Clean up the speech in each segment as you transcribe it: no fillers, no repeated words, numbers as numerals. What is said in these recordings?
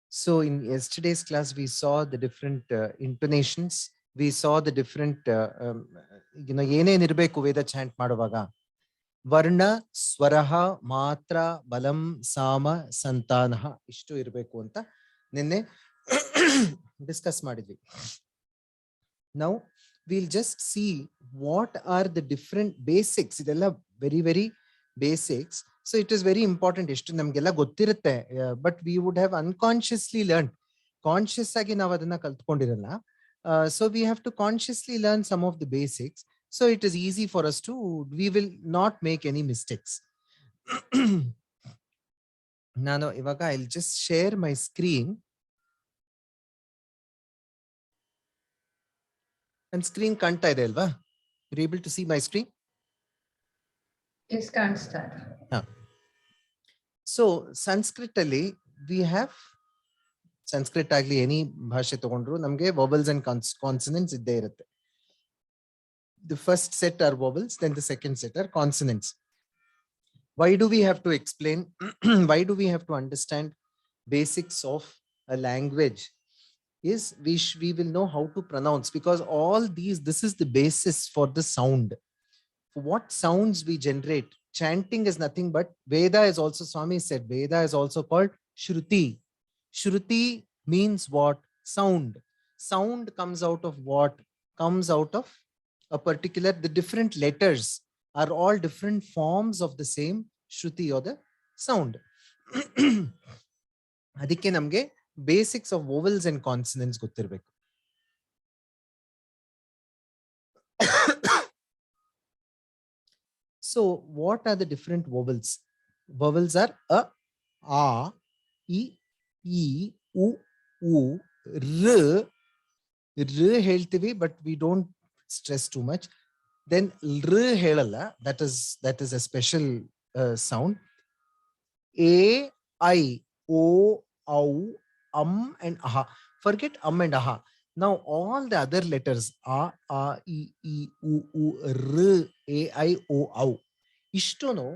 So in yesterday's class, we saw the different intonations. We saw the different, ಏನೇನ್ ಇರಬೇಕು ವೇದ chant ಮಾಡುವಾಗ ವರ್ಣ ಸ್ವರಹ ಮಾತ್ರ ಬಲಂ ಸಾಮ ಸಂತಾನಃ ಇಷ್ಟು ಇರಬೇಕು ಅಂತ ನಿನ್ನೆ ಡಿಸ್ಕಸ್ ಮಾಡಿದ್ವಿ. Now we'll just see what are the different basics. ಇದೆಲ್ಲ very very basics. So it is very important. ಎಷ್ಟು ನಮಗೆಲ್ಲ ಗೊತ್ತಿರುತ್ತೆ, but we would have unconsciously learned. Conscious ಆಗಿ ನಾವು ಅದನ್ನ ಕಲ್ತ್ಕೊಂಡಿರಲ್ಲ. So we have to consciously learn some of the basics. So it is easy for us to, we will not make any mistakes. ನಾನು ಇವಾಗ I'll just share my screen. And screen ಕಾಣ್ತಾ ಇದೆ ಅಲ್ವಾ? You're able to see my screen? Yes, can't start. So Sanskrit ಅಲ್ಲಿ we have Sanskrit agli any ಭಾಷೆ ತಗೊಂಡ್ರು ನಮಗೆ vowels and consonants ಇದ್ದೇ ಇರುತ್ತೆ. The first set are vowels, then the second set are consonants. Why do we have to explain? Why do we have to understand basics of a language? Is we will know how to pronounce, because all these, this is the basis for the sound. What sounds we generate. Chanting is nothing but, Veda is also, Swami said, Veda is also called Shruti. Shruti means what? Sound. Sound comes out of what? Comes out of a particular, the different letters are all different forms of the same Shruti or the sound. ಅದಕ್ಕೆ ನಮಗೆ basics of vowels and consonants ಗೊತ್ತಿರಬೇಕು. So what are the different vowels? Vowels are a, e, e, u, u, r. R ಹೇಳ್ತೀವಿ, but we don't stress too much. Then r ಹೇಳಲ್ಲ, that is a special sound. A, I, O, au, and aha. Forget and aha. Now all the other letters a, e, u, r, a, I, o, au. Ishtono,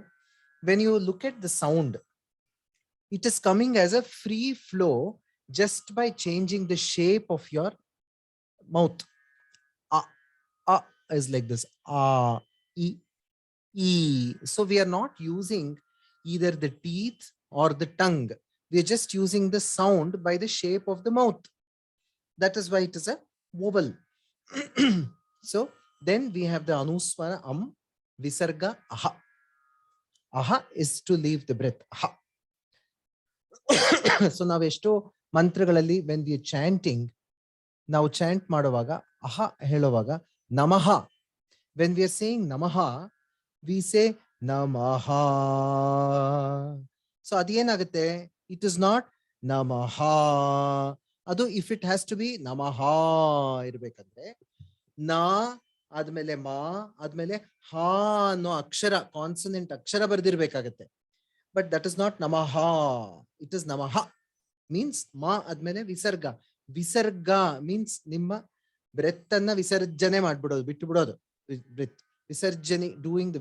when you look at the sound, it is coming as a free flow just by changing the shape of your mouth. A is like this. A, e, e. So we are not using either the teeth or the tongue. We are just using the sound by the shape of the mouth. That is why it is a vowel. So then we have the anuswara visarga aha. Aha is to leave the breath. Aha. So ನಾವು ಎಷ್ಟೋ ಮಂತ್ರಗಳಲ್ಲಿ when we are chanting, ನಾವು chant ಮಾಡುವಾಗ aha ಹೇಳುವಾಗ ನಮಃ. When we are saying namaha, we say namaha. So ಅದೇನಾಗುತ್ತೆ? It is not namaha. ಅದು if it has to be namaha ಇರಬೇಕಂದ್ರೆ ನಾ ಆದ್ಮೇಲೆ ಮಾ ಆದ್ಮೇಲೆ ಹಾ ಅನ್ನೋ ಅಕ್ಷರ ಕಾನ್ಸನೆಂಟ್ ಅಕ್ಷರ ಬರ್ದಿರ್ಬೇಕಾಗತ್ತೆ. But that is not namaha. It is namaha. Means ma ಆದ್ಮೇಲೆ ವಿಸರ್ಗ. ವಿಸರ್ಗ means ನಿಮ್ಮ ಬ್ರೆತ್ ಅನ್ನ ವಿಸರ್ಜನೆ ಮಾಡ್ಬಿಡೋದು, ಬಿಟ್ಟು ಬಿಡೋದು. Breath. Visarjani, doing a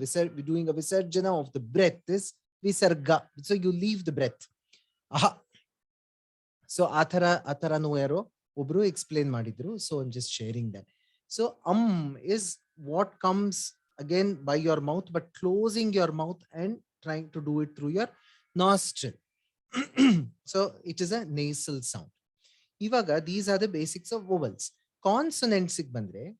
visarjana of the breath is visarga. So you leave the breath. Aha. So athara no yaro obru explain madidru. So I'm just sharing that. So is what comes again by your mouth, but closing your mouth and trying to do it through your nostril. So it is a nasal sound. Ivaga, these are the basics of vowels. Consonants bandre.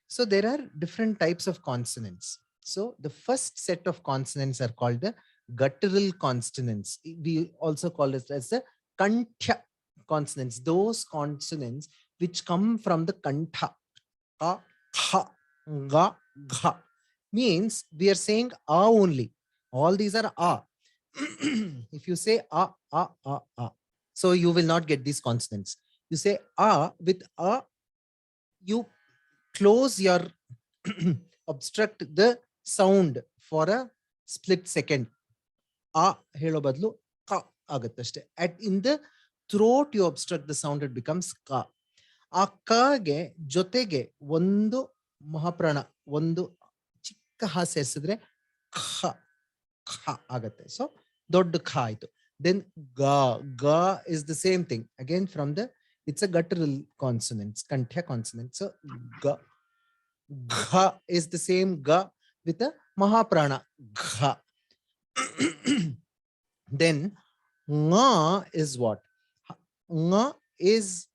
So there are different types of consonants. So the first set of consonants are called the guttural consonants. We also call it as the kantha consonants. Those consonants which come from the kantha. A, ha, ga, gha. Means we are saying a only. All these are a. If you say a. So you will not get these consonants. You say a with a, you close your obstruct the sound for a split second. A helo badlu ka aguttashte. In the throat you obstruct the sound, it becomes ka. ಆ ಕಗೆ ಜೊತೆಗೆ ಒಂದು ಮಹಾಪ್ರಾಣ, ಒಂದು ಚಿಕ್ಕ ಹ ಸೇರಿಸಿದ್ರೆ ಖ ಖ ha agate. So doddu kha aitu. Then ga, ga is the same thing again from the, it's a guttural consonants, kanthya consonant. So ga, gha is the same ga with a mahaprana gha. Then nga is what? Nga is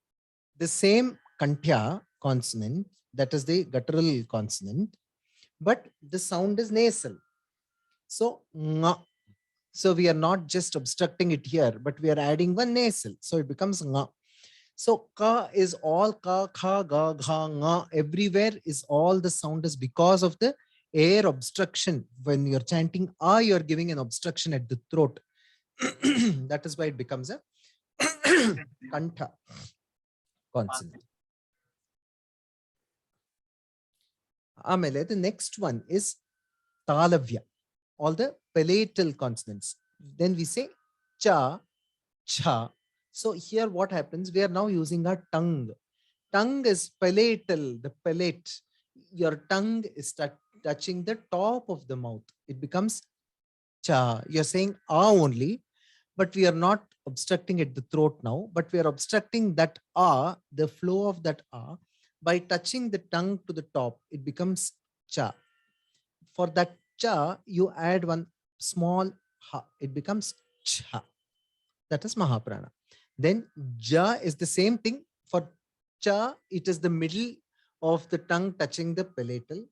the same kanthya consonant, that is the guttural consonant, but the sound is nasal. So nga. So we are not just obstructing it here, but we are adding one nasal. So it becomes nga. So ka is all ka, kha, ga, gha, nga. Everywhere is all the sound is because of the air obstruction. When you're chanting a, you're giving an obstruction at the throat. That is why it becomes a kantha consonant. Amele, the next one is talavya, all the palatal consonants. Then we say cha, cha. So here what happens? We are now using our tongue. Tongue is palatal, the palate. Your tongue is touching the top of the mouth. It becomes cha. You're saying ah only, but we are not obstructing at the throat now, but we are obstructing that ah, the flow of that ah, by touching the tongue to the top. It becomes cha. For that cha, you add one small ha. It becomes cha. That is mahaprana. Then ja is the same thing. For cha, it is the middle of the tongue touching the palatal,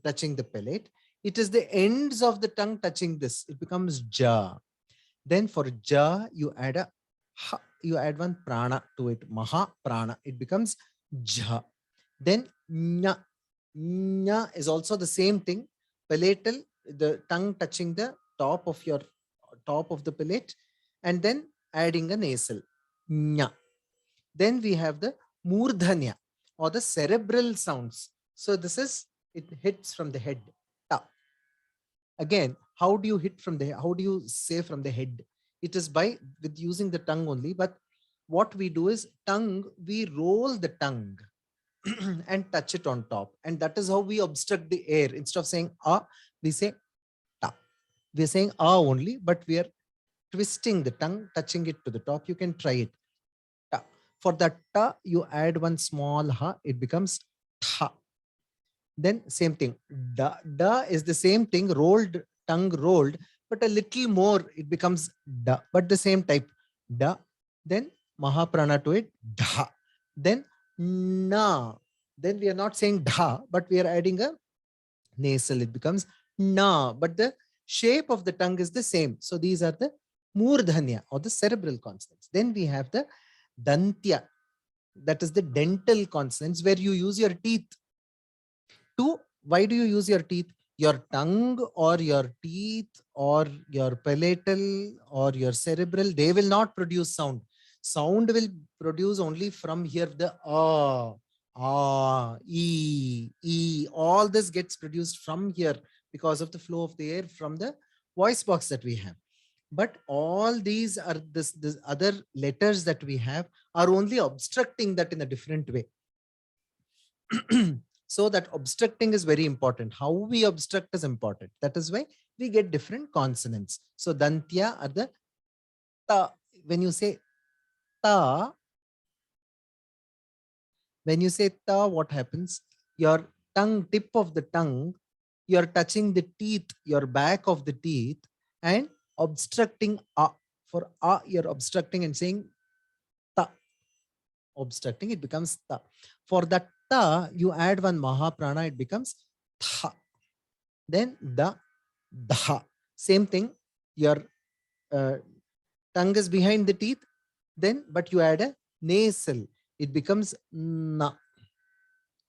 touching the palate. It is the ends of the tongue touching this. It becomes ja. Then for ja, you add a ha, you add one prana to it, maha prana. It becomes ja. Then nya, nya is also the same thing. Palatal, the tongue touching the top of your, top of the palate, and then adding a nasal nya. Then we have the murdhanya, or the cerebral sounds. So this is, it hits from the head. Ta. Again, how do you hit from the, how do you say from the head? It is by with using the tongue only, but what we do is tongue, we roll the tongue and touch it on top, and that is how we obstruct the air. Instead of saying ah, we say ta. We are saying ah only, but we are twisting the tongue, touching it to the top. You can try it. Ta. For that ta, you add one small ha, it becomes tha. Then same thing, da, da is the same thing, rolled, tongue rolled, but a little more, it becomes da, but the same type, da. Then mahaprana to it, dha. Then na. Then we are not saying dha, but we are adding a nasal. It becomes na, but the shape of the tongue is the same. So these are the murdhanya, or the cerebral consonants. Then we have the dantya, that is the dental consonants, where you use your teeth to. Why do you use your teeth? Your tongue or your teeth or your palatal or your cerebral, they will not produce sound. Sound will produce only from here, the e, all this gets produced from here because of the flow of the air from the voice box that we have. But all these are this other letters that we have are only obstructing that in a different way. So that obstructing is very important. How we obstruct is important. That is why we get different consonants. So dantya are the ta. When you say ta, when you say ta, what happens? Your tongue, tip of the tongue, you're touching the teeth, your back of the teeth, and obstructing a. For a, you're obstructing and saying ta. Obstructing, it becomes ta. For that ta, you add one mahaprana, it becomes tha. Then da, dha. Same thing, your tongue is behind the teeth, then but you add a nasal, it becomes na.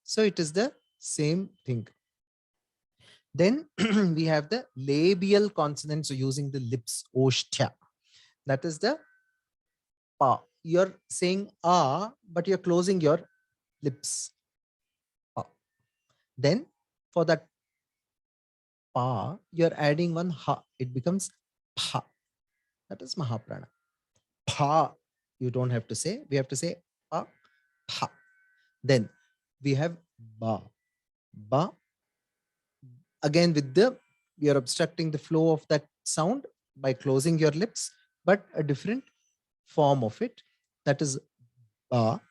So it is the same thing. Then we have the labial consonants, so using the lips, oshtya. That is the pa. You're saying ah, but you're closing your lips. Pa. Then for that pa, you're adding one ha, it becomes pha. That is mahaprana. Pha, you don't have to say, we have to say pa, pha. Then we have ba. Ba, again with the you're obstructing the flow of that sound by closing your lips, but a different form of it, that is ba.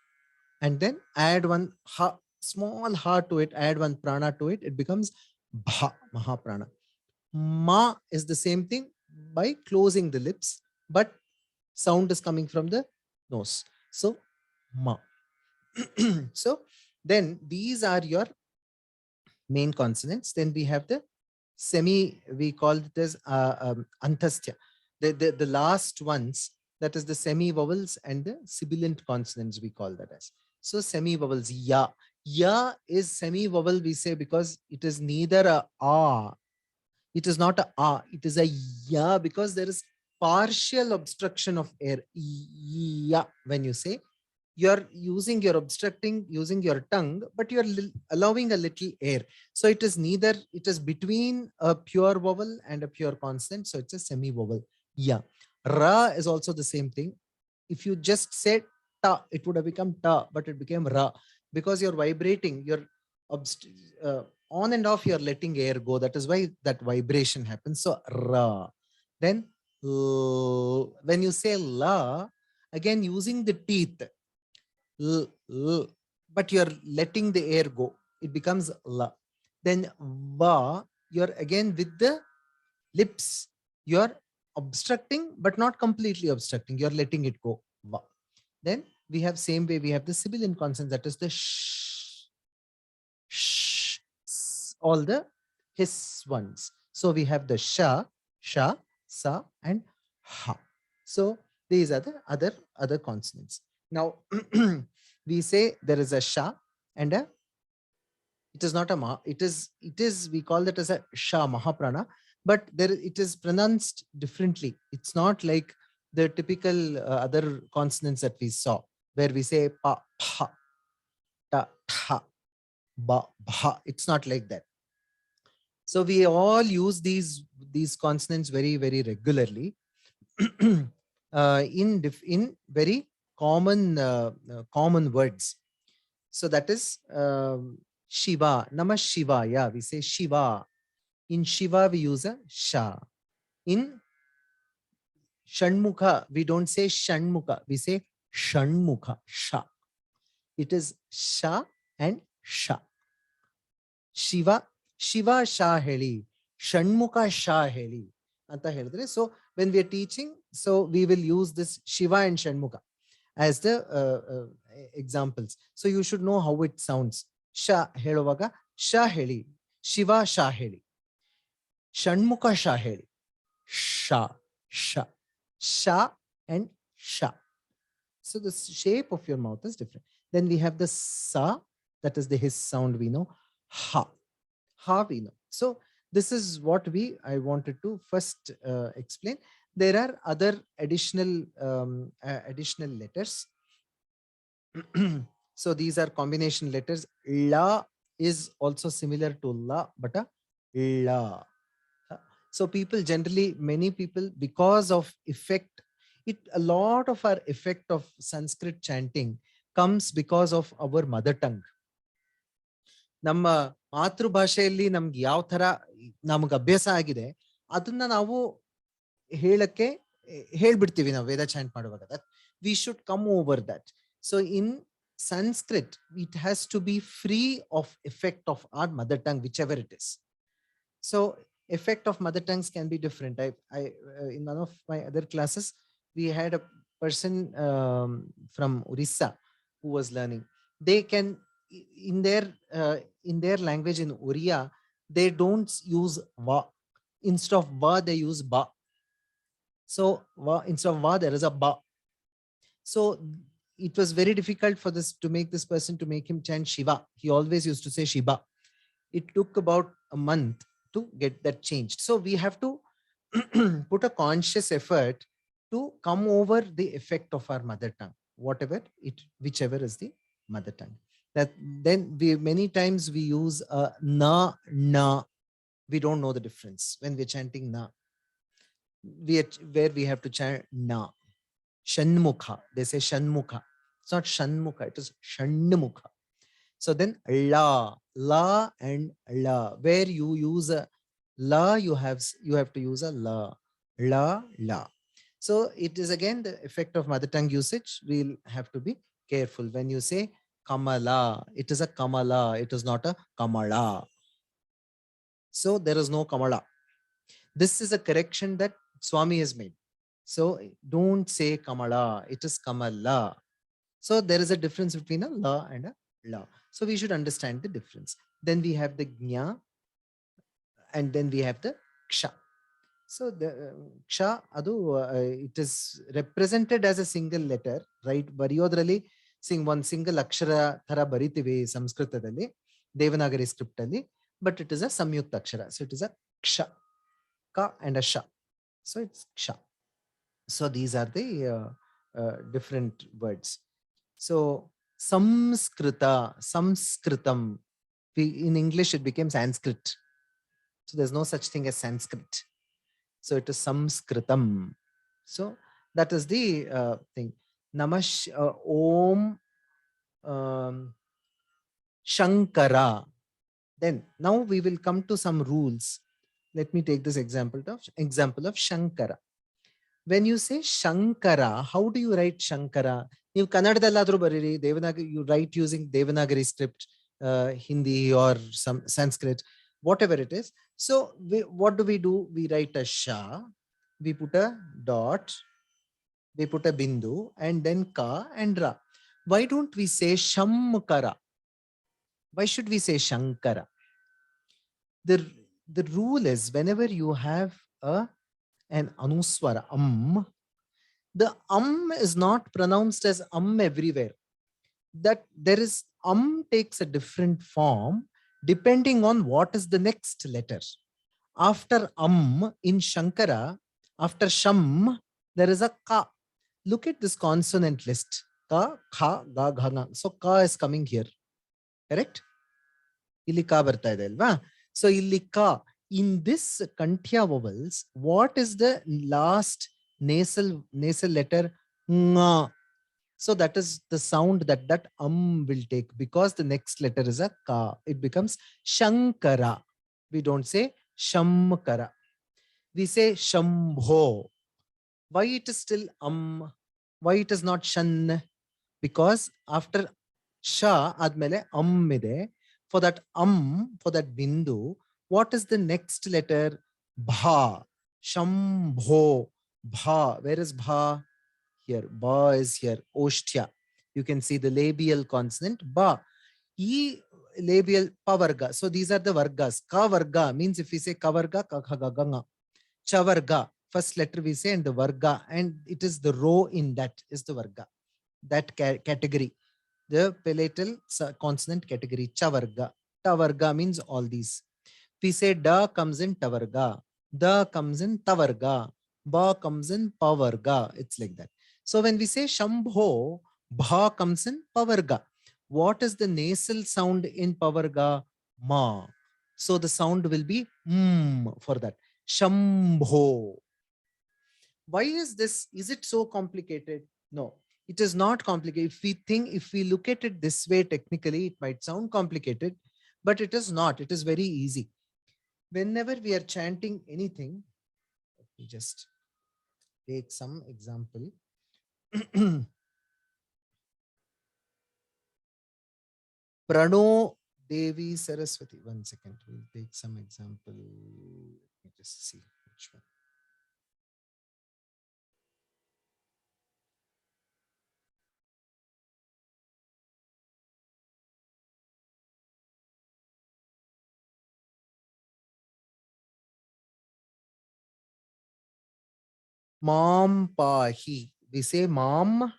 And then add one ha, small ha to it, add one prana to it, it becomes bha, mahaprana. Ma is the same thing by closing the lips, but sound is coming from the nose. So ma. So then these are your main consonants. Then we have the semi, we call it as antasthya, the last ones, that is the semi vowels and the sibilant consonants, we call that as. So semi vowels, ya. Ya is semi vowel, we say, because it is neither a ah, it is not a ah, it is a ya, because there is partial obstruction of air. Ya, when you say, you're obstructing using your tongue, but you're allowing a little air. So it is neither, it is between a pure vowel and a pure consonant. So it's a semi vowel. Yeah. Ra is also the same thing. If you just said ta, it would have become ta, but it became ra, because you're vibrating, you're on and off, you're letting air go. That is why that vibration happens. So ra. Then when you say la, again using the teeth, but you're letting the air go, it becomes la. Then va, you're again with the lips, you're obstructing but not completely obstructing, you're letting it go, va. Then we have same way, we have the sibilant consonants, that is the sh, sh, all the hiss ones. So we have the sha, sha, sa, and ha. So these are the other consonants. Now we say there is a sha and a, it is not a ma, it is we call that as a sha, mahaprana, but there it is pronounced differently. It's not like the typical other consonants that we saw, where we say pa, pa, ta, tha, ba, bha. It's not like that. So we all use these consonants very, very regularly in very common words. So that is Shiva, Namah Shivaya. We say Shiva. In Shiva, we use a Sha. In Shanmukha, we don't say Shanmukha, we say Shanmukha, Sha. It is Sha and Sha. Shiva, Shiva Sha Heli, Shanmukha Sha Heli. So when we are teaching, so we will use this Shiva and Shanmukha as the examples. So you should know how it sounds. Sha heluvaga, Sha heli, Shiva Sha heli, Shanmukha Sha heli, Sha, Sha, Sha and Sha. So the shape of your mouth is different. Then we have the Sa, that is the hiss sound we know. Ha, ha we know. So this is what I wanted to first explain. There are other additional letters. So these are combination letters. La is also similar to la, but a la. So people generally, many people, because of effect, a lot of our effect of Sanskrit chanting comes because of our mother tongue. ನಮ್ಮ ಮಾತೃಭಾಷೆಯಲ್ಲಿ ನಮ್ಗೆ ಯಾವ ತರ ನಮ್ಗೆ ಅಭ್ಯಾಸ ಆಗಿದೆ ಅದನ್ನ ನಾವು ಹೇಳಕ್ಕೆ ಹೇಳ್ಬಿಡ್ತೀವಿ ನಾವು ವೇದ ಚಾಂಟ್ ಮಾಡುವಾಗ. that we should come over that. So in Sanskrit, it has to be free of effect of our mother tongue, whichever it is. So effect of mother tongues can be different. In one of my other classes, we had a person from Orissa who was learning. They can, in their language in Oriya, they don't use va. Instead of va, they use ba. So va, instead of va, there is a ba. So it was very difficult for this to make this person to make him chant Shiva. He always used to say Shiva. It took about a month to get that changed. So we have to put a conscious effort to come over the effect of our mother tongue, whichever is the mother tongue. That then many times we use na, na. We don't know the difference when we're chanting na. Where we have to chant na. Shanmukha. They say Shanmukha. It's not Shanmukha, it is Shanmukha. So then la and la, where you use La, you have to use a la. La, la. So it is again the effect of mother tongue usage. We'll have to be careful. When you say Kamala, it is a Kamala. It is not a Kamala. So there is no Kamala. This is a correction that Swami has made. So don't say Kamala. It is Kamala. So there is a difference between a la and a la. So we should understand the difference. Then we have the Gnya, and then we have the Ksha. So the Ksha, it is represented as a single letter, right? Bariyodrali, sing one single akshara thara baritivi Sanskritadalli, Devanagari script alli, but it is a samyukta akshara. So it is a Ksha, Ka and a Sha. So it's Ksha. So these are the different words. So Samskrita, Samskritam, in English it became Sanskrit. So there's no such thing as Sanskrit. So it is Samskritam. So that is the thing. Namash Om Shankara. Then now we will come to some rules. Let me take this example of Shankara. When you say Shankara, how do you write Shankara? You Kannadadalladru bariri, Devanagari, you write using Devanagari script, Hindi or some Sanskrit, whatever it is. So what do? We write a Sha, we put a dot, we put a bindu, and then Ka and Ra. Why don't we say Shamkara? Why should we say Shankara? The rule is whenever you have an anuswara, the is not pronounced as everywhere. That there is takes a different form depending on what is the next letter. After in Shankara, after Sham, there is a Ka. Look at this consonant list. Ka, Kha, Ga, Gha, Nga. So Ka is coming here. Correct? Illi Ka barta ide alva. So illi Ka. In this Kanthya vowels, what is the last nasal letter? Nga. So that is the sound that will take, because the next letter is a Ka. It becomes Shankara. We don't say Shamkara. We say Shambho. Why it is still Why it is not Shan? Because after Sha admele ide. For that for that bindu, what is the next letter? Bha. Shambho. Bha. Where is Bha? Here. Ba is here. Oshtya. You can see the labial consonant Ba. E labial Pa varga. So these are the vargas. Ka varga means if we say Ka varga, Ka kha ga ga nga. Cha varga. First letter we say, and the varga, and it is the row in that is the varga. That category. The palatal consonant category. Cha varga. Ta varga means all these. We say Da comes in Tavarga. Da comes in Tavarga. Ba comes in Pavarga. It's like that. So when we say Shambho, Bha comes in Pavarga. What is the nasal sound in Pavarga? Ma. So the sound will be for that. Shambho. Why is this? Is it so complicated? No, it is not complicated. If we look at it this way, technically, it might sound complicated, but it is not. It is very easy. Whenever we are chanting anything, let me just take some example. Prano Devi Saraswati. 1 second. We'll take some example. Let me just see which one. Mom Pahi. We say mom,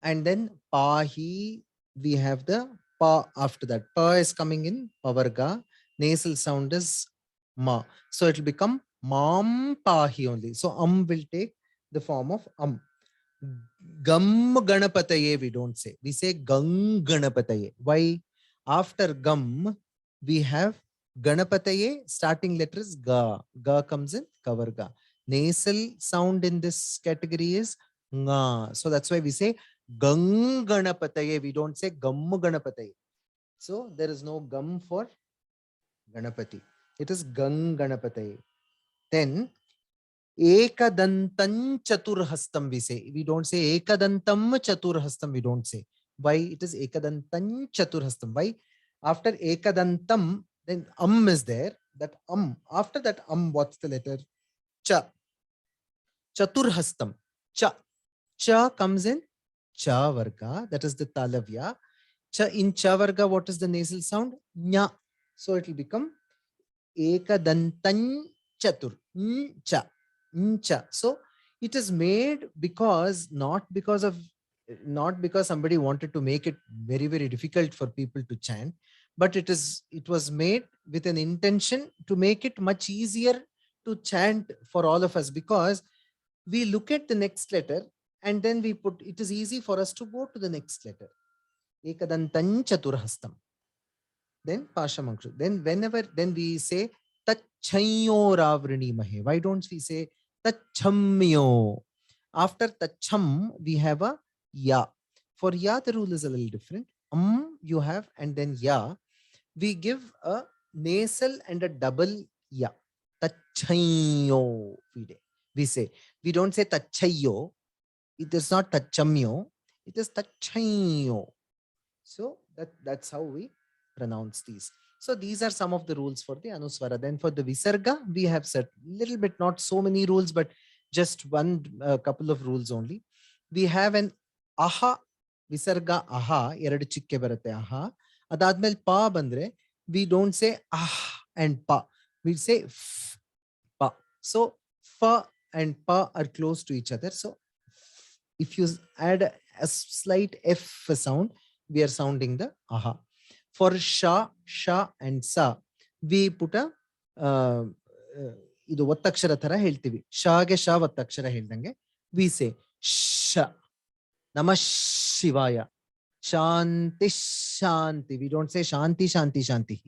and then Pahi, we have the Pa after that. Pa is coming in Pavarga. Nasal sound is Ma. So it will become Mam Pahi only. So will take the form of Gam Ganapataye, we don't say. We say Gang Ganapataye. Why? After Gam, we have Ganapataye, starting letters Ga. Ga comes in Kavarga. Nasal sound in this category is Nga. So that's why we say Gang Ganapataye. We don't say Gam Ganapataye. So there is no Gam for Ganapati. It is Ganganapataye. Then Ekadantam Chaturhastam we say. We don't say Ekadantam Chaturhastam. We don't say. Why? It is Ekadantam Chaturhastam. Why? After Ekadantam, then is there. That After that what's the letter? Cha. Chaturhastam. Cha. Cha comes in Cha Varga. That is the Talavya. Cha in Cha Varga, what is the nasal sound? Nya. So it will become Ekadantam Chatur. Cha. Cha. So it is made because not because somebody wanted to make it very, very difficult for people to chant, but it was made with an intention to make it much easier to chant for all of us, because we look at the next letter and then we put, it is easy for us to go to the next letter. Ekadantam Chaturhastam. Then Pashamakshu. Then we say Tachhayo Ravrini Mahe. Why don't we say Tachamyo? After Tacham, we have a Ya. For Ya, the rule is a little different. You have, and then Ya. We give a nasal and a double Ya. Tachhayo. We say. We don't say Tachayo. It is not Tachamyo. It is Tachayo. So that's how we pronounce these. So these are some of the rules for the Anuswara. Then for the Visarga, we have set little bit, not so many rules, but just couple of rules only. We have an aha, Visarga aha, eradu chikke barate aha. Adadmel pa bandre, we don't say ah and pa. We say f, pa. So fa and pa are close to each other. So if you add a slight F sound, we are sounding the aha. For sha, sha and sa, we put a ಇದು ಒತ್ತಕ್ಷರ ತರ ಹೇಳ್ತೀವಿ. ಶಾಗೆ ಶಾ ಒತ್ತಕ್ಷರ ಹೇಳ್ದಂಗೆ we say sh, Namah Shivaya, Shanti Shanti. We don't say Shanti Shanti Shanti.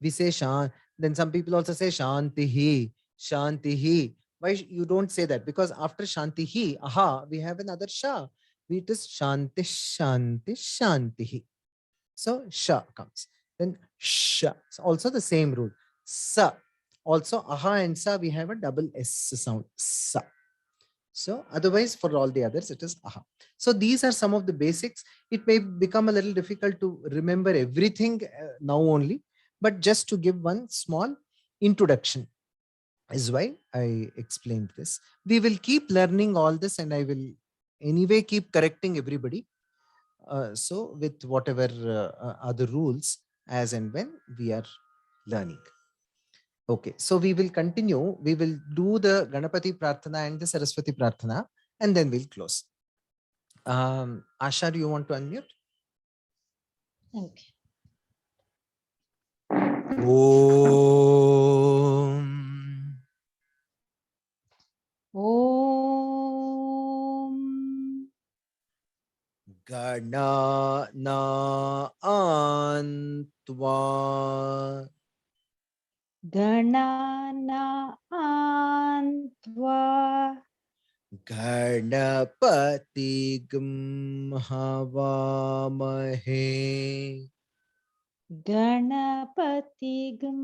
We say Shan. Then some people also say Shanti Shanti. Why you don't say that? Because after Shanti, aha, we have another Sha. It is Shanti Shanti Shanti. So Sha comes. Then Sha. Also the same rule. Sa. Also aha and sa, we have a double S sound. Sa. So otherwise for all the others, it is aha. So these are some of the basics. It may become a little difficult to remember everything now only, but just to give one small introduction is why I explained this. We will keep learning all this and I will anyway keep correcting everybody. So with whatever other rules as and when we are learning. Okay, so we will continue. We will do the Ganapati Prarthana and the Saraswati Prarthana and then we'll close. Asha, do you want to unmute? Okay. Om. Om. Gana na antva. Ganana antva. Ganapati gum havamahe. Ganapati gum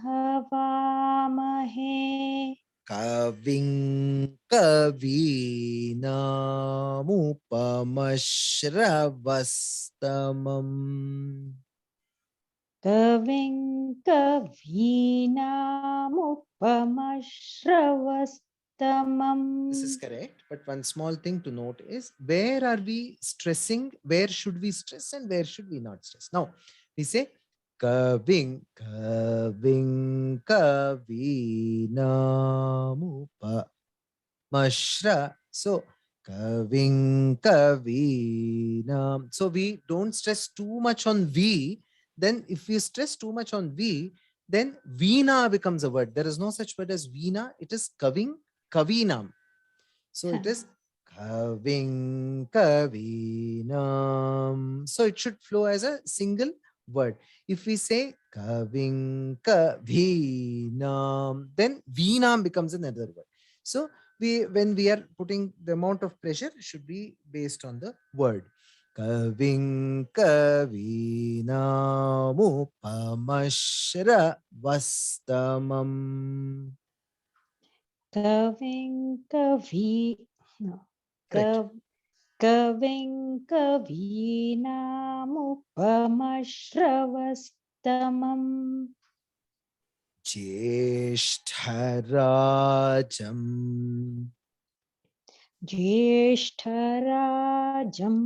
havamahe. Kaving kavinamupamashravastamam. Kaving kavinamupamashravastamam. This is correct. But one small thing to note is, where are we stressing? Where should we stress and where should we not stress? Now, we say kaving kavinamupa mashra. So kaving kavinam. So we don't stress too much on V. Then if we stress too much on V, then Veena becomes a word. There is no such word as Veena. It is kaving kavinam. So it is kaving kavinam. So it should flow as a single word. If we say kaving kavinam, then vinam becomes another word. So when we are putting the amount of pressure should be based on the word. ಕವಿಂ ಕವೀನಾಮುಪಮಶ್ರವಸ್ತಮಂ Kaving kavi no correct Kaving kavinamupamashravastamam ज्येष्ठराजं Jeshtarajam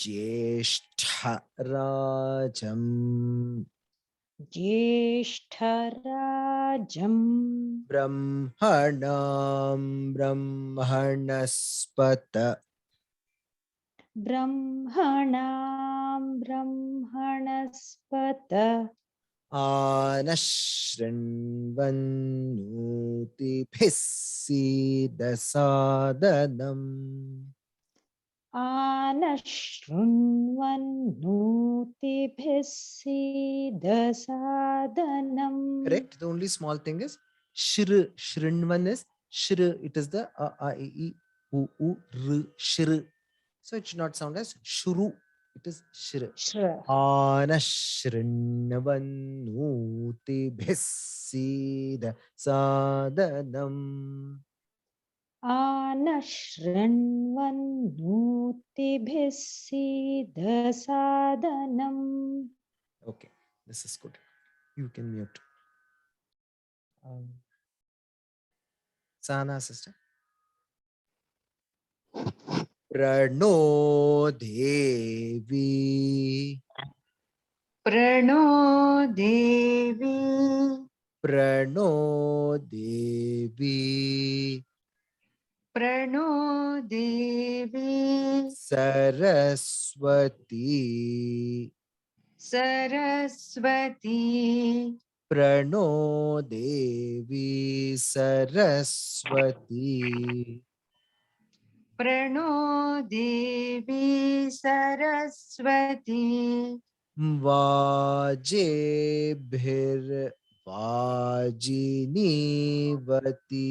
ज्येष्ठराजं Jeshtarajam ब्रह्मणां ब्रह्मणस्पत Brahmanam Brahmanaspata आनशृण्वन्नोतिभिः सीदसादनम् Anashrunvannotibhisidasadanam. correct the only small thing is shri shrinvan is shri it is the a I, I u u r shri so it should not sound as shuru it is shri Shra. आनशृण्वन्नोतिभिः सीदसादनम् Anashrinvannotibhisidasadanam. okay this is good you can mute Sana sister प्रणो Devi प्रणो Devi प्रणो Devi प्रणो Devi Saraswati Saraswati प्रणो Devi Saraswati प्रणो Devi Saraswati वाजेभिर्वाजिनीवती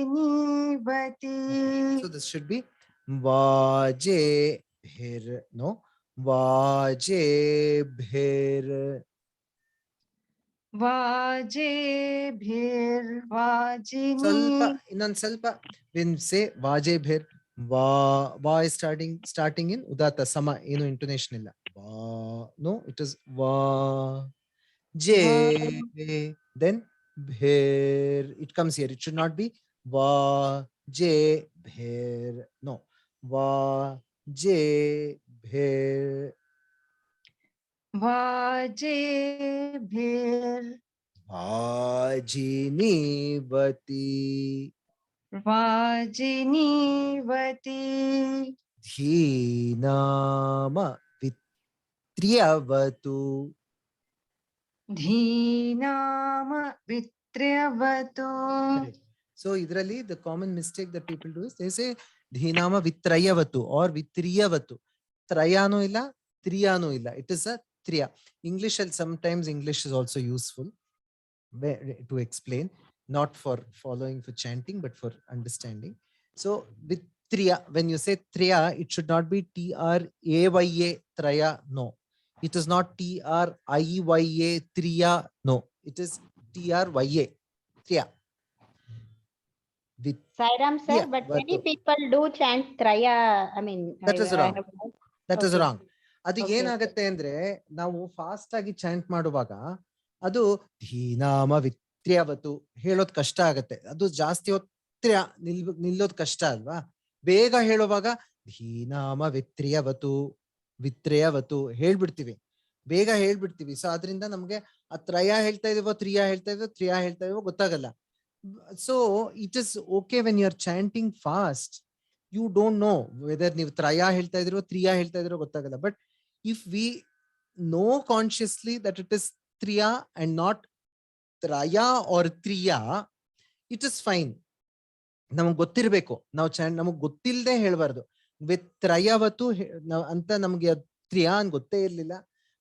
वाजेभिर्वाजिनीवती so this should be वाजेभिर no वाजेभिर वाजेभिर्वाजिनी ಸ್ವಲ್ಪ ಇನ್ನೊಂದು ಸ್ವಲ್ಪ when say ವಾಜೆಭಿರ್ va is starting in ಉದಾತ್ತ ಸಮ ಏನು intonation ಇಲ್ಲ va no it is va je then bhir it comes here it should not be va je bhir no va je bhir वाजेभिर् वाजिनीवती वाजिनीवती धीनाम वित्र्यवतु धीनाम वित्र्यवतु so idrali the common mistake that people do is they say dhinama vitrayavatu or vitriyavatu trayano illa triyano illa it is a triya english and sometimes english is also useful to explain not for following for chanting but for understanding so with triya when you say triya it should not be traya traya no it is not triya triya no it is trya triya with Sairam sir, yeah, but many Vatu. people do chant Traya. I mean, That is wrong. That is Okay. wrong. ಅದು Okay. ಏನಾಗತ್ತೆ ಅಂದ್ರೆ ನಾವು fast ಆಗಿ chant ಮಾಡುವಾಗ ಅದು ಧೀನಾಮ ವಿತ್ರ್ಯವತು ಹೇಳೋದ್ ಕಷ್ಟ ಆಗತ್ತೆ ಅದು ಜಾಸ್ತಿ ಹೊತ್ತು ನಿಲ್ಲೋದ್ ಕಷ್ಟ ಅಲ್ವಾ ಬೇಗ ಹೇಳುವಾಗ ಧೀನಾಮ ವಿತ್ರ್ಯವತು ಹೇಳ್ಬಿಡ್ತೀವಿ ಬೇಗ ಹೇಳ್ಬಿಡ್ತೀವಿ ಸೊ ಅದರಿಂದ ನಮ್ಗೆ ಆ ತ್ರಯ ಹೇಳ್ತಾ ಇದೀವೋ ತ್ರಿಯ ಹೇಳ್ತಾ ಇದೀವೋ ಗೊತ್ತಾಗಲ್ಲ so it is okay when you are chanting fast you don't know whether ನೀವು ತ್ರಯ ಹೇಳ್ತಾ ಇದಿರೋ ತ್ರಿಯ ಹೇಳ್ತಾ ಇದಿರೋ ಗೊತ್ತಾಗಲ್ಲ but if we know consciously that it is triya and not traya or triya it is fine ನಮಗ್ ಗೊತ್ತಿರ್ಬೇಕು ನಾವು ನಮಗ್ ಗೊತ್ತಿಲ್ಲದೆ ಹೇಳ್ಬಾರ್ದು ವಿತ್ ತ್ರಯವತು ಅಂತ ನಮ್ಗೆ ತ್ರಿಯಾ ಅನ್ ಗೊತ್ತೇ ಇರ್ಲಿಲ್ಲ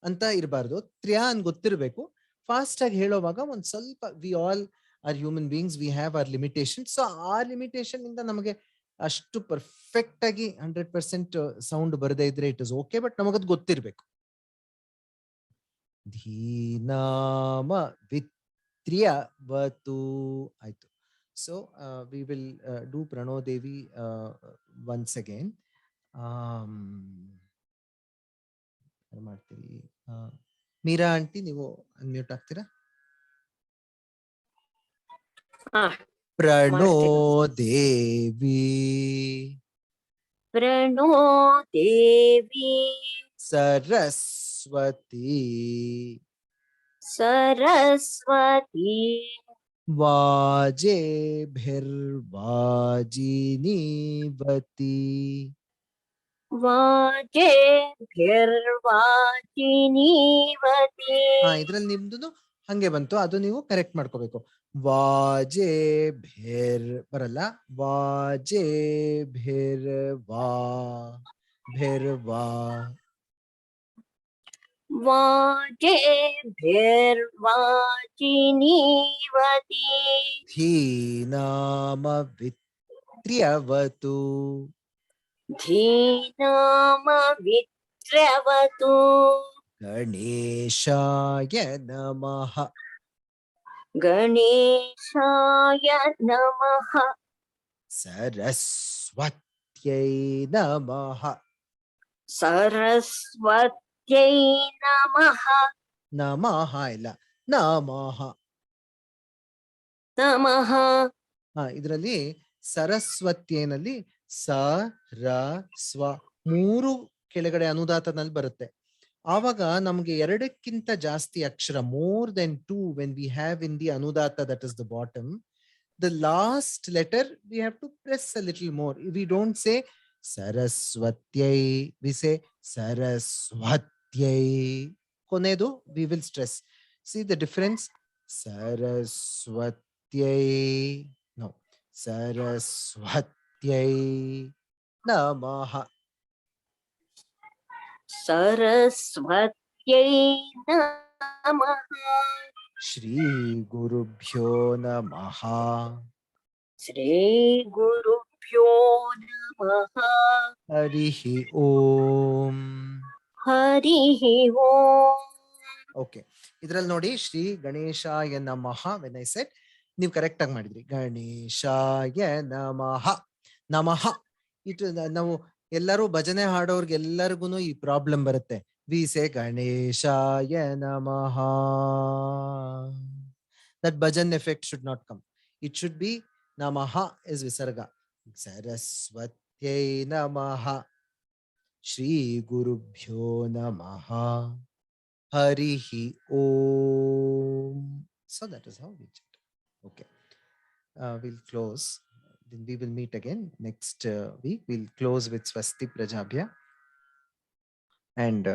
ಅಂತ ಇರಬಾರ್ದು ತ್ರಿಯಾ ಅನ್ ಗೊತ್ತಿರ್ಬೇಕು ಫಾಸ್ಟ್ ಆಗಿ ಹೇಳೋವಾಗ ಒಂದ್ ಸ್ವಲ್ಪ we all are human beings, we have our limitation. So ಆ ಲಿಮಿಟೇಷನ್ ಇಂದ ನಮಗೆ ಅಷ್ಟು ಪರ್ಫೆಕ್ಟ್ ಆಗಿ 100% ಸೌಂಡ್ ಬರದೇ ಇದ್ರೆ ಇಟ್ ಇಸ್ ಓಕೆ, ಬಟ್ ನಮಗದು ಗೊತ್ತಿರ್ಬೇಕು. ಧೀನಾಮ ವಿತ್ರ್ಯವತು ಆಯ್ತು. ಸೊ ವಿ ವಿಲ್ ಡೂ ಪ್ರಣೋ ದೇವಿ ಒನ್ಸ್ ಅಗೇನ್. ಮಾಡ್ತೀವಿ. ಮೀರಾ ಆಂಟಿ, ನೀವು ಅನ್ಮ್ಯೂಟ್ ಆಗ್ತೀರಾ? ಪ್ರಣೋ ದೇವಿ ಪ್ರಣೋ ದೇವಿ ಸರಸ್ವತಿ ಸರಸ್ವತಿ ವಾಜೇಭಿರ್ವಾಜಿನೀವತಿ ವಾಜೇಭಿರ್ವಾಜಿನೀವತಿ. ಇದ್ರಲ್ಲಿ ನಿಮ್ದು ಹಂಗೆ ಬಂತು, ಅದು ನೀವು ಕರೆಕ್ಟ್ ಮಾಡ್ಕೋಬೇಕು. ವಾಜೇಭಿರ್ ಬರಲ್ಲ, ವಾಜೇಭಿರ್ವಾ ಭಿರ್ವಾ ವಾಜೇಭಿರ್ವಾಜಿನೀವತಿ. ಧೀನಾಮ ವಿತ್ರ್ಯವತು ಧೀನಾಮ ವಿತ್ರ್ಯವತು. ಗಣೇಶಾಯ ನಮಃ ಗಣೇಶಾಯ ನಮಃ. ಸರಸ್ವತ್ಯೈ ನಮಃ ಸರಸ್ವತ್ಯೈ ನಮಃ. ನಮಃ ಇಲ್ಲ, ನಮಃ. ನಮಃ. ಇದರಲ್ಲಿ ಸರಸ್ವತ್ಯನಲ್ಲಿ ಸ ರ ಸ್ವ 3 ಕೆಳಗಡೆ ಅನುದಾತನಲ್ಲಿ ಬರುತ್ತೆ. ಆವಾಗ ನಮ್ಗೆ 2ಕ್ಕಿಂತ ಜಾಸ್ತಿ ಅಕ್ಷರ, more than 2 when we have in the anudata, that is the bottom, the last letter we have to press a little more. We don't say saraswatyai, we say saraswatyai. konedu we will stress. See the difference? Saraswatyai, no, saraswatyai namaha. ಸರಸ್ವತ್ಯೈ ನಮಃ. ಶ್ರೀ ಗುರುಭ್ಯೋ ನಮಃ. ಶ್ರೀ ಗುರುಭ್ಯೋ ನಮಃ. ಹರಿ ಓಂ. ಹರಿ ಓಂ. Okay, ಇದ್ರಲ್ಲಿ ನೋಡಿ ಶ್ರೀ ಗಣೇಶಾಯ ನಮಃ. When I said, ನೀವು ಕರೆಕ್ಟ್ ಆಗಿ ಮಾಡಿದ್ರಿ. ಗಣೇಶಾಯ ನಮಃ. ನಮಃ ಇಟ್ಟು ನಾವು ಎಲ್ಲರೂ ಭಜನೆ ಹಾಡೋರ್ಗೆ ಎಲ್ಲರಿಗೂ ಈ ಪ್ರಾಬ್ಲಮ್ ಬರುತ್ತೆ. ವಿ ಸೇ ಗಣೇಶಾಯ ನಮಃ. That bhajan effect should not come. It should be ನಮಃ ಇಸ್ ವಿಸರ್ಗ. ಸರಸ್ವತ್ಯೈ ನಮಃ. ಶ್ರೀ ಗುರುಭ್ಯೋ ನಮಃ. ಹರಿ ಓಂ. So that is how we chant. Okay, we'll close. Then we will meet again next week. We'll close with Swasti Prajabhya and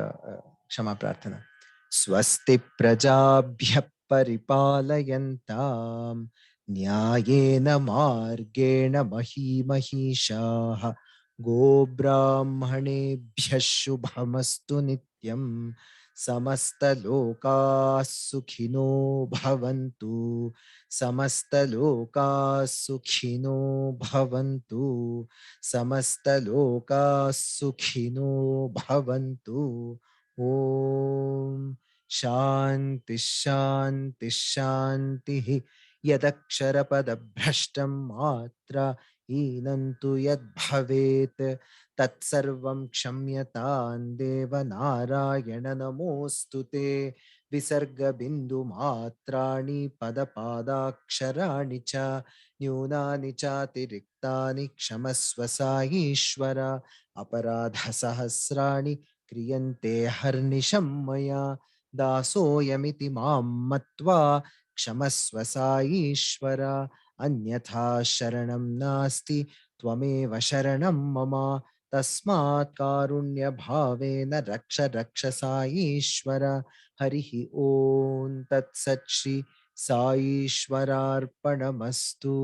Kshama Prarthana. Swasti Prajabhya paripalayantam nyayena margena mahishaha gobrahmanebhya shubhamastu nityam समस्तलोकाः सुखिनो भवन्तु. समस्तलोकाः सुखिनो भवन्तु. समस्तलोकाः सुखिनो भवन्तु. ओम शांति शांति शांतिः. यदक्षरपदभ्रष्टं मात्रा हीनन्तु यद्भवेत् तत्सर्वं क्षम्यतां देव नारायण नमोऽस्तुते. विसर्गबिन्दुमात्राणि पदपादाक्षराणि च न्यूनानि चातिरिक्तानि क्षमस्व साईश्वर. अपराधसहस्राणि क्रियन्ते हर्निशं मया दासोऽयमिति मां मत्वा क्षमस्व साईश्वर. अन्यथा शरणं नास्ति त्वमेव शरणं मम. तस्मात् कारुण्यभावेन रक्ष रक्ष साईश्वर. हरिः ओम तत्सत् श्री साईश्वरार्पणमस्तु.